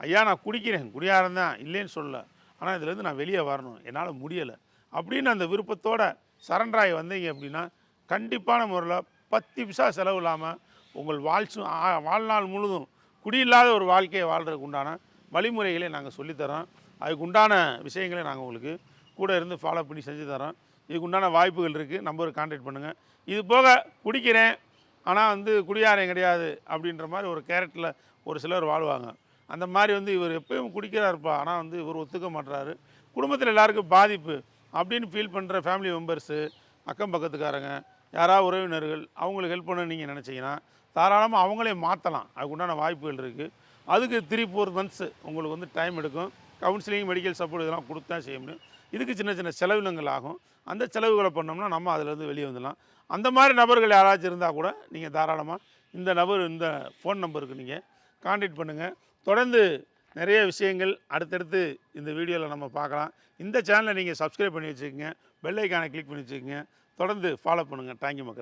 ஐயா நான் குடிக்கிறேன், குடியாரம் தான் இல்லைன்னு சொல்லல, ஆனால் இதுலேருந்து நான் வெளியே வரணும், என்னால் முடியலை அப்படின்னு அந்த விருப்பத்தோடு சரண்டராகி வந்தீங்க அப்படின்னா கண்டிப்பான முறையில் 10 பைசா செலவு இல்லாமல் உங்கள் வாழ்நாள் முழுதும் குடியில்லாத ஒரு வாழ்க்கையை வாழ்கிறதுக்கு உண்டான வழிமுறைகளை நாங்கள் சொல்லித்தரோம். அதுக்கு உண்டான விஷயங்களை நாங்கள் உங்களுக்கு கூட இருந்து ஃபாலோ பண்ணி செஞ்சு தரோம். இதுக்கு உண்டான வாய்ப்புகள் இருக்குது, நம்பருக்கு கான்டாக்ட் பண்ணுங்கள். இது போக குடிக்கிறேன் ஆனால் குடியாரம் கிடையாது அப்படின்ற மாதிரி ஒரு கேரக்டரில் ஒரு சிலர் வாழ்வாங்க. அந்த மாதிரி இவர் எப்பயும் குடிக்கிறாருப்பா, ஆனால் இவர் ஒத்துக்க மாட்டுறாரு, குடும்பத்தில் எல்லாருக்கும் பாதிப்பு அப்படின்னு ஃபீல் பண்ணுற ஃபேமிலி மெம்பர்ஸு, அக்கம் பக்கத்துக்காரங்க, யாராவது உறவினர்கள் அவங்களுக்கு ஹெல்ப் பண்ண நீங்கள் நினச்சிங்கன்னா தாராளமாக அவங்களே மாற்றலாம். அதுக்கு உண்டான வாய்ப்புகள் இருக்குது. அதுக்கு 3-4 மந்த்ஸு உங்களுக்கு டைம் எடுக்கும். கவுன்சிலிங், மெடிக்கல் சப்போர்ட் இதெல்லாம் கொடுத்தா செய்ய முடியும். இதுக்கு சின்ன சின்ன செலவினங்கள் ஆகும். அந்த செலவுகளை பண்ணோம்னா நம்ம அதிலேருந்து வெளியே வந்துடலாம். அந்த மாதிரி நபர்கள் யாராச்சும் இருந்தால் கூட நீங்கள் தாராளமாக இந்த ஃபோன் நம்பருக்கு நீங்கள் கான்டாக்ட் பண்ணுங்கள். தொடர்ந்து நிறைய விஷயங்கள் அடுத்தடுத்து இந்த வீடியோவில் நம்ம பார்க்கலாம். இந்த சேனலை நீங்கள் சப்ஸ்கிரைப் பண்ணி வச்சுக்கோங்க, பெல் ஐக்கானை கிளிக் பண்ணி வச்சுக்கோங்க. தொடர்ந்து ஃபாலோ பண்ணுங்கள். தேங்க்யூ மக்கள்.